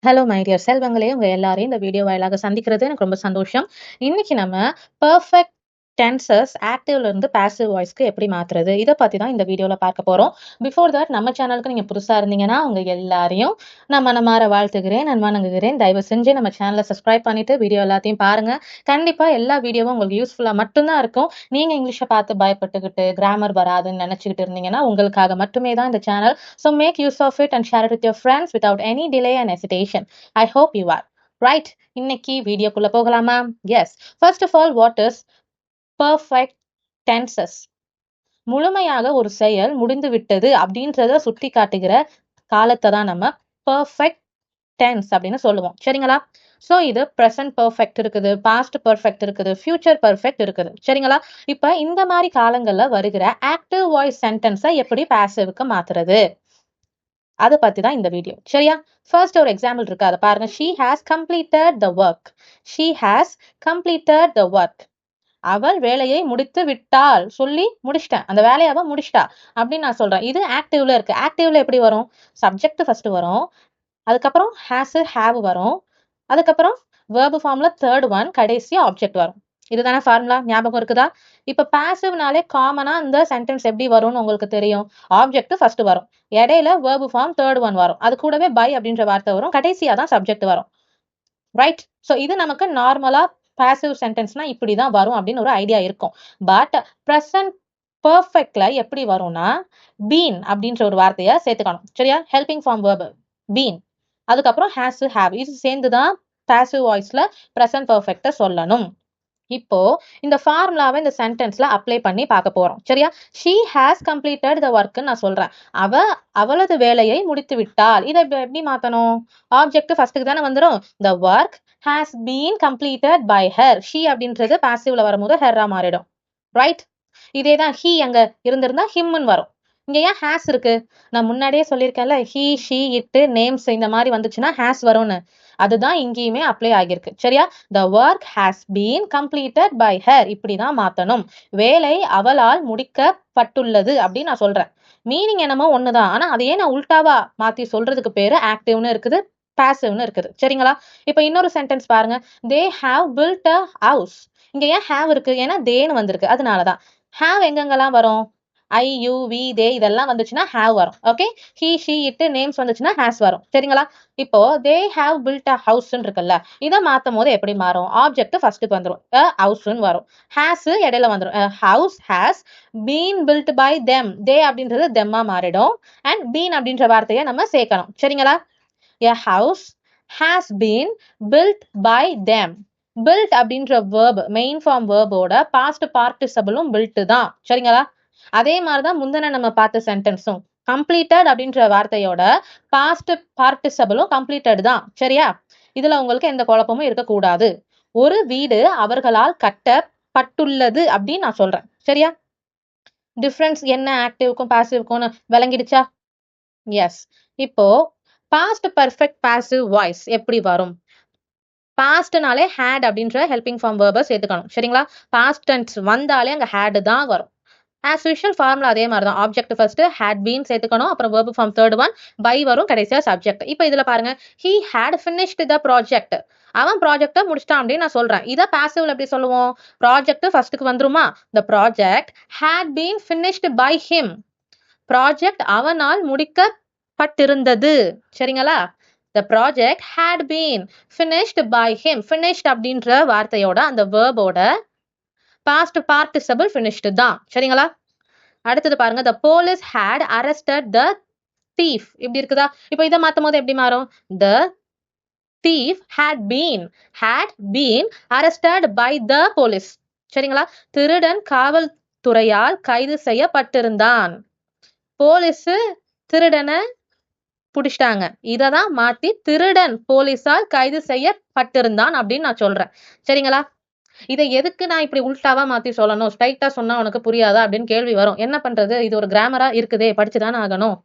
Hello my dear செல்வங்களே, உங்க எல்லாரையும் இந்த வீடியோ வாயிலாக சந்திக்கிறது எனக்கு ரொம்ப சந்தோஷம். இன்னைக்கு நம்ம பெர்ஃபெக்ட் டென்சஸ் ஆக்டிவ்ல இருந்து பாசிவ் வாய்ஸ்க்கு எப்படி மாத்துறது, இதை பத்தி தான் இந்த வீடியோல பார்க்க போறோம். பிஃபோர் தட் நம்ம சேனலுக்கு நீங்க புதுசா இருந்தீங்கன்னா உங்க எல்லாரையும் நான் மனமாற வாழ்த்துகிறேன், நான் வணங்குகிறேன். தயவு செஞ்சு நம்ம சேனலை சப்ஸ்கிரைப் பண்ணிட்டு வீடியோ எல்லாத்தையும் பாருங்க. கண்டிப்பா எல்லா வீடியோவும் உங்களுக்கு யூஸ்ஃபுல்லா மட்டும்தான் இருக்கும். நீங்க இங்கிலீஷை பார்த்து பயப்பட்டுக்கிட்டு கிராமர் வராதுன்னு நினைச்சுக்கிட்டு இருந்தீங்கன்னா உங்களுக்காக மட்டுமே தான் இந்த channel. So make use of it and share it with your friends without any delay and hesitation. I hope you are. Right. இன்னைக்கு வீடியோக்குள்ள போகலாமா? Yes. First of all, what is perfect tenses? முழுமையாக ஒரு செயல் முடிந்து விட்டது அப்படின்றத சுட்டி காட்டுகிற காலத்தை தான் நம்ம perfect tense அப்படின்னு சொல்லுவோம். சரிங்களா? சோ இது present perfect இருக்குது, past perfect இருக்குது, future perfect இருக்குது. சரிங்களா? இப்ப இந்த மாதிரி காலங்கள்ல வருகிற active voice sentence எப்படி passiveக்கு மாத்துறது, அதை பத்தி தான் இந்த வீடியோ. சரியா? ஃபர்ஸ்ட் ஒரு எக்ஸாம்பிள் இருக்கு, அதை பாருங்க. she has completed the work. she has completed the work. அவள் வேலையை முடித்து விட்டாள். சொல்லி முடிச்சிட்டேன், அந்த வேலையை அவ முடிச்சிட்டா அப்படின்னு நான் சொல்றேன். இது ஆக்டிவ்ல இருக்கு. ஆக்டிவ்ல எப்படி வரும்? சப்ஜெக்ட் ஃபர்ஸ்ட் வரும், அதுக்கப்புறம் has have வரும், அதுக்கப்புறம் verb ஃபார்ம்ல தேர்ட் ஒன், கடைசியா ஆப்ஜெக்ட் வரும். இதுதானே ஃபார்முலா, ஞாபகம் இருக்குதா? இப்ப பாசிவ்னாலே காமனா இந்த சென்டென்ஸ் எப்படி வரும்னு உங்களுக்கு தெரியும். ஆப்ஜெக்ட் ஃபர்ஸ்ட் வரும், இடையில verb ஃபார்ம் தேர்ட் ஒன் வரும், அது கூடவே பை அப்படின்ற வார்த்தை வரும், கடைசியா தான் சப்ஜெக்ட் வரும். ரைட்? சோ இது நமக்கு நார்மலா பாசிவ் சென்டென்ஸ்னா இப்படிதான் வரும் அப்படின்னு ஒரு ஐடியா இருக்கும். பட் பிரசன்ட் பெர்ஃபெக்ட்ல எப்படி வரும்னா பீன் அப்படின்ற ஒரு வார்த்தையை சேர்த்துக்கணும். சரியா? ஹெல்பிங் ஃபார்ம் verb பீன், அதுக்கப்புறம் has have, இது சேர்ந்துதான் பாசிவ் வாய்ஸ்ல பிரசன்ட் பெர்ஃபெக்ட்ட சொல்லணும். இப்போ இந்த ஃபார்முலாவை இந்த சென்டென்ஸ்ல அப்ளை பண்ணி பார்க்க போறோம். சரியா? she has completed the work நான் சொல்றேன். அவளது வேலையை முடித்து விட்டாள். இதை எப்படி மாத்தணும்? ஆப்ஜெக்ட் ஃபர்ஸ்ட்டுக்கு தானே வந்துரும். the work has been completed by her. she அப்படின்றது பாசிவ்ல வரும்போது ஹெர்ரா மாறிடும். ரைட்? இதேதான் he அங்க இருந்திருந்தா himன்னு வரும். இங்க ஏன் has இருக்கு? நான் முன்னாடியே சொல்லியிருக்கேன்ல, he she it names இந்த மாதிரி வந்துச்சுன்னா has வரும்னு. அதுதான் இங்கேயுமே அப்ளை ஆகியிருக்கு. சரியா? the work has been completed by her, இப்படிதான் மாத்தணும். வேலை அவளால் முடிக்கப்பட்டுள்ளது அப்படின்னு நான் சொல்றேன். மீனிங் என்னமோ ஒண்ணுதான், ஆனா அதையே நான் உல்டாவா மாத்தி சொல்றதுக்கு பேரு ஆக்டிவ்னு இருக்குது, பாசிவ்னு இருக்குது. சரிங்களா? இப்ப இன்னொரு சென்டென்ஸ் பாருங்க. they have built a house. இங்க ஏன் have இருக்கு? ஏன்னா theyன்னு வந்திருக்கு, அதனாலதான். have எங்கெங்கெல்லாம் வரும்? I, you, we, they இதெல்லாம் வந்துச்சுன்னா have வரும். Okay? he, she, it names வந்துச்சுன்னா has வரும். சரிங்களா? இப்போ they have built a house இருக்குல்ல, இதை மாத்தும் போது எப்படி மாறும்? ஆப்ஜெக்ட் ஃபர்ஸ்ட்டுக்கு வந்துரும், a house வரும், has இடையில வந்துரும். a house has been built by them. they அப்படின்றது themமா மாறிடும், and been அப்படின்ற வார்த்தையை நம்ம சேர்க்கணும். சரிங்களா? a house has been built by them. built அப்படின்ற verb மெயின் ஃபார்ம் வேர்போட பாஸ்ட் பார்ட்டிசிபிளும் built தான். சரிங்களா? அதே மாதிரிதான் முந்தின நம்ம பார்த்த சென்டென்ஸும் completed அப்படின்ற வார்த்தையோட பாஸ்ட் பார்ட்டிசிபிளும் completed தான். சரியா? இதுல உங்களுக்கு எந்த குழப்பமும் இருக்கக்கூடாது. ஒரு வீடு அவர்களால் கட்டப்பட்டுள்ளது அப்படின்னு நான் சொல்றேன். சரியா? டிஃபரன்ஸ் என்ன ஆக்டிவ்க்கும் பாசிவ்க்கும் விளங்கிடுச்சா? எஸ். இப்போ பாஸ்ட் பர்ஃபெக்ட் பாசிவ் வாய்ஸ் எப்படி வரும்? பாஸ்ட்னாலே had அப்படின்ற ஹெல்பிங் ஃபார்ம் வேர்பை சேர்த்துக்கணும். சரிங்களா? பாஸ்ட் டென்ஸ் வந்தாலே அங்க had தான் வரும். as usual ஃபார்முலா அதே மாதிரி தான். ஆப்ஜெக்ட் ஃபர்ஸ்ட் had been சேர்த்துக்கணும், அப்புறம் verb form third one, by வரும், கடைசியா சப்ஜெக்ட். இப்போ இதுல பாருங்க, he had finished the project. அவன் ப்ராஜெக்ட முடிச்சிட்டான் அப்படின்னு நான் சொல்றேன். இதை பாசிவ்ல எப்படி சொல்லுவோம்? ப்ராஜெக்ட் ஃபர்ஸ்ட்டுக்கு வந்துருமா? the project had been finished by him. Project அவனால் முடிக்கப்பட்டிருந்தது. சரிங்களா? the project had been finished by him. finished அப்படின்ற வார்த்தையோட அந்த வேர்போட பாஸ்ட் பார்ட்டிசிபிள் finished தான். சரிங்களா? அடுத்தது பாருங்க, the police had arrested the thief. இப்படி இருக்குதா? இப்போ இதை மாத்தும் போது எப்படி மாறும்? the thief had been arrested by the police. சரிங்களா? திருடன் காவல்துறையால் கைது செய்யப்பட்டிருந்தான். போலீஸ் திருடனை புடிச்சிட்டாங்க. இததான் மாத்தி திருடன் போலீஸால் கைது செய்யப்பட்டிருந்தான் அப்படின்னு நான் சொல்றேன். சரிங்களா? இதை எதுக்கு நான் இப்படி உல்டாவா மாத்தி சொல்லணும்? ஸ்ட்ரைட்டா சொன்னா உனக்கு புரியாதா அப்படின்னு கேள்வி வரும். என்ன பண்றது, இது ஒரு கிராமரா இருக்குதே, படிச்சுதானே ஆகணும்.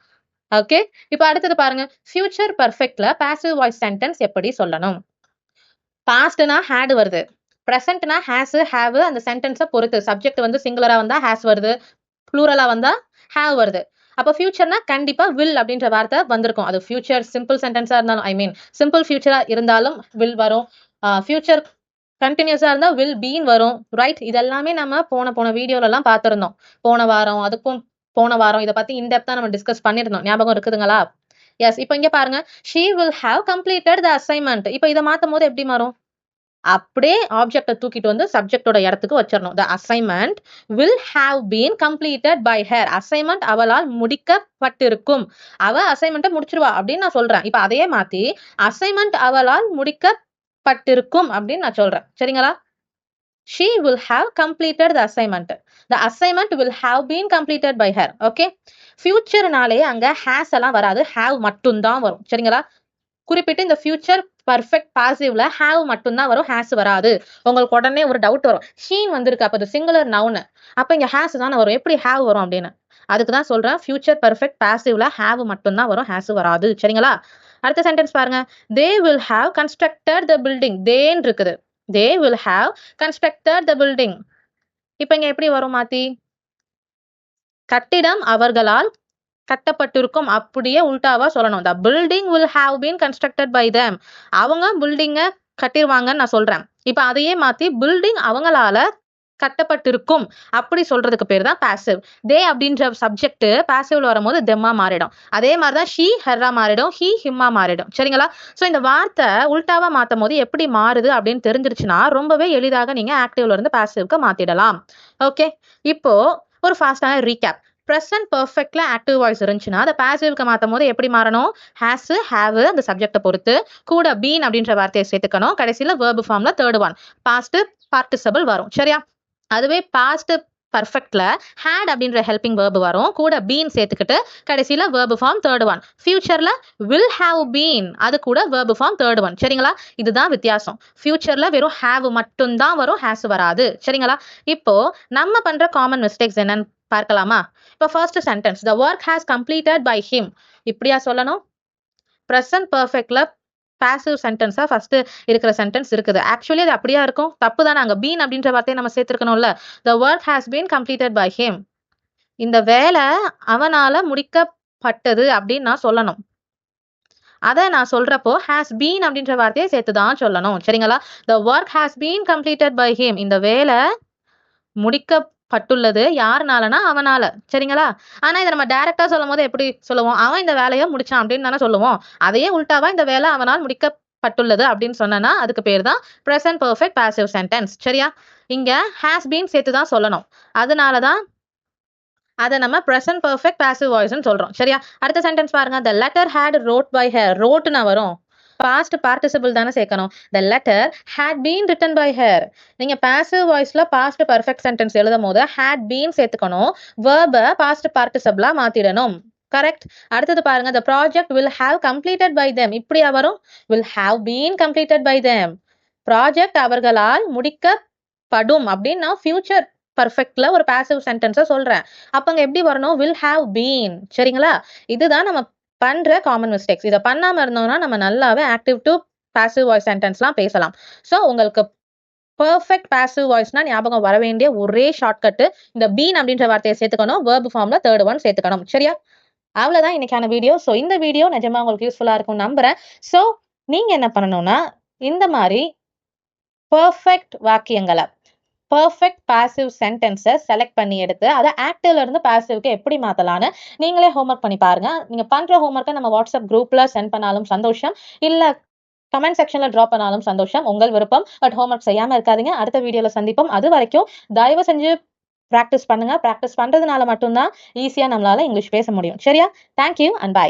ஓகே? இப்ப அடுத்தது பாருங்க, ஃபியூச்சர் பர்ஃபெக்ட்ல பாசிவ் வாய்ஸ் சென்டென்ஸ் எப்படி சொல்லணும்? பாஸ்ட்னா had வருது, பிரசன்ட்னா has have, அந்த சென்டென்ஸை பொறுத்து. சப்ஜெக்ட் வந்து சிங்குலரா வந்தா has வருது, ப்ளூரலா வந்தா have வருது. அப்ப ஃபியூச்சர்னா கண்டிப்பா வில் அப்படின்ற வார்த்தை வந்திருக்கும். அது ஃபியூச்சர் சிம்பிள் சென்டென்ஸா இருந்தாலும் சிம்பிள் ஃபியூச்சரா இருந்தாலும் வில் வரும். ஃபியூச்சர் கண்டினியூஸா இருந்தா வில் பீன் வரும். ரைட்? இதெல்லாமே நம்ம போன வீடியோல எல்லாம் பார்த்திருந்தோம். போன வாரம் இத பத்தி இன்டெப்தா நம்ம டிஸ்கஸ் பண்ணிருந்தோம். ஞாபகம் இருக்குதுங்களா? எஸ். இப்ப இங்க பாருங்க. she will have completed the assignment. இப்ப இத மாத்தும் போது எப்படி மாறும்? அப்படியே ஆப்ஜெக்ட தூக்கிட்டு வந்து சப்ஜெக்டோட இடத்துக்கு வச்சிடணும். the assignment will have been completed by her. Assignment அவளால் முடிக்கப்பட்டிருக்கும். அவ அசைன்மெண்ட்டை முடிச்சிருவா அப்படின்னு நான் சொல்றேன். இப்ப அதையே மாத்தி அசைன்மெண்ட் அவளால் முடிக்கப்பட்டிருக்கும் அப்படின்னு நான் சொல்றேன். சரிங்களா? she will have completed the assignment. The assignment will have been completed by her. Okay? futureனாலே அங்க has எல்லாம் வராது. have மட்டும்தான் வரும். சரிங்களா? குறிப்பிட்டு இந்த future perfect passiveல have மட்டும்தான் வரும். has வராது. உங்களுக்கு உடனே ஒரு டவுட் வரும். sheen வந்திருக்கு. அப்ப அது singular noun. அப்ப இங்க has தானே வரும். எப்படி have வரும் அப்படின்னு. அதுக்கு தான் சொல்றேன் future perfect passiveல have மட்டும்தான் வரும். has வராது. சரிங்களா? அடுத்த சென்டென்ஸ் பாருங்க. they will have constructed the building. தேன்னு இருக்குது. they will have constructed the building. இப்ப இங்க எப்படி வரும் மாத்தி? கட்டிடம் அவர்களால் கட்டப்பட்டிருக்கும். அப்படியே உல்டாவா சொல்லணும். the building will have been constructed by them. அவங்க பில்டிங்க கட்டிருவாங்கன்னு நான் சொல்றேன். இப்ப அதையே மாத்தி பில்டிங் அவங்களால கட்டப்பட்டிருக்கும் அப்படி சொல்றதுக்கு பேர் தான் பாசிவ். தே அப்படின்ற சப்ஜெக்ட் பாசிவ்ல வரும்போது தெம்மா மாறிடும். அதே மாதிரிதான் ஷீ ஹெர்ரா மாறிடும், ஹி ஹிம்மா மாறிடும். சரிங்களா? சோ இந்த வார்த்தை உல்டாவா மாத்தும் போது எப்படி மாறுது அப்படின்னு தெரிஞ்சிருச்சுன்னா ரொம்பவே எளிதாக நீங்க ஆக்டிவ்ல இருந்து பாசிவ்க்கு மாத்திடலாம். ஓகே, இப்போ ஒரு ஃபாஸ்டான ரீகேப். present perfectல ஆக்டிவ் வாய்ஸ் இருந்துச்சுன்னா அதை பாசிவ்க்கு மாத்தும் போது எப்படி மாறணும்? has, have அந்த சப்ஜெக்ட பொறுத்து கூட been அப்படின்ற வார்த்தையை சேர்த்துக்கணும். கடைசியில verb ஃபார்ம்ல தேர்ட் ஒன் past participle வரும். சரியா? அதுவே past perfectல had அப்படின்ற helping verb வரும். கூட been சேர்த்துக்கிட்டு கடைசியில verb form third one. futureல will have been அது கூட verb form third one. சரிங்களா? இதுதான் வித்தியாசம். futureல வெறும் have மட்டும்தான் வரும், has வராது. சரிங்களா? இப்போ நம்ம பண்ற காமன் மிஸ்டேக்ஸ் என்னன்னு பார்க்கலாமா? இப்போ first sentence the work has completed by him. இப்படியா சொல்லணும்? present perfectல பாசிவ் சென்டென்ஸா ஃபர்ஸ்ட் இருக்கிற சென்டென்ஸ் இருக்குது. ஆக்சுவலி அது அப்படியா இருக்கும்? தப்பு தானே. அங்க பீன் அப்படின்ற வார்த்தையை நம்ம சேர்த்திருக்கணும்ல. the work has been completed by him. இந்த வேலை அவனால முடிக்கப்பட்டது அப்படின்னு நான் சொல்லணும். அத நான் சொல்றப்போ has been அப்படின்ற வார்த்தையை சேர்த்துதான் சொல்லணும். சரிங்களா? the work has been completed by him. இந்த வேலை முடிக்கப்பட்டுள்ளது யாருனாலனா அவனால. சரிங்களா? ஆனா இதை நம்ம டைரக்டா சொல்லும் போது எப்படி சொல்லுவோம்? அவன் இந்த வேலையை முடிச்சான் அப்படின்னு தானே சொல்லுவோம். அதையே உல்டாவா இந்த வேலை அவனால் முடிக்கப்பட்டுள்ளது அப்படின்னு சொன்னா அதுக்கு பேர் தான் present perfect passive sentence. சரியா? இங்க has been சேர்த்து தான் சொல்லணும். அதனாலதான் அதை நம்ம present perfect passive voice ன்னு சொல்றோம். சரியா? அடுத்த சென்டென்ஸ் பாருங்க. the letter had wrote by her. wrote னா வரும். past participle தானே சேர்க்கணும். the letter had been written by her. நீங்க passive voiceல past perfect sentence எழுதும் போது had been சேர்த்துக்கணும். verb past participle மாத்திடணும். கரெக்ட்? அடுத்தது பாருங்க. the project will have completed by them. இப்படியா வரும்? will have been completed by them. Project அவர்களால் முடிக்கப்படும் அப்படின்னு நான் ஃபியூச்சர் பர்ஃபெக்ட்ல ஒரு பாசிவ் சென்டென்ஸை சொல்றேன். அப்பங்க எப்படி வரணும்? will have been. சரிங்களா? இதுதான் நம்ம பண்ற காமன் மிஸ்டேக்ஸ். இதை பண்ணாம இருந்தோம்னா நம்ம நல்லாவே ஆக்டிவ் டு பாசிவ் வாய்ஸ் சென்டென்ஸ்லாம் பேசலாம். ஸோ உங்களுக்கு பர்ஃபெக்ட் பாசிவ் வாய்ஸ்னா ஞாபகம் வர வேண்டிய ஒரே ஷார்ட்கட் இந்த பீன் அப்படின்ற வார்த்தையை சேர்த்துக்கணும். verb ஃபார்ம்ல தேர்ட் ஒன் சேர்த்துக்கணும். சரியா? அவ்வளவுதான் இன்னைக்கான வீடியோ. ஸோ இந்த வீடியோ நிஜமா உங்களுக்கு யூஸ்ஃபுல்லா இருக்கும் நம்புறேன். ஸோ நீங்க என்ன பண்ணணும்னா இந்த மாதிரி பர்ஃபெக்ட் வாக்கியங்களை பர்ஃபெக்ட் பாசிவ் சென்டென்ஸை செலக்ட் பண்ணி எடுத்து அதை ஆக்டிவ்ல இருந்து பாசிவ்க்கு எப்படி மாத்தலாம்னு நீங்களே ஹோம்ஒர்க் பண்ணி பாருங்க. நீங்க பண்ற ஹோம்ஒர்க்கை நம்ம வாட்ஸ்அப் குரூப்ல சென்ட் பண்ணாலும் சந்தோஷம், இல்ல கமெண்ட் செக்ஷன்ல டிராப் பண்ணாலும் சந்தோஷம். உங்கள் விருப்பம். பட் ஹோம்ஒர்க் செய்யாம இருக்காதீங்க. அடுத்த வீடியோல சந்திப்போம். அது வரைக்கும் தயவு செஞ்சு பிராக்டிஸ் பண்ணுங்க. பிராக்டிஸ் பண்றதுனால மட்டும்தான் ஈஸியா நம்மளால இங்கிலீஷ் பேச முடியும். சரியா? Thank you and by.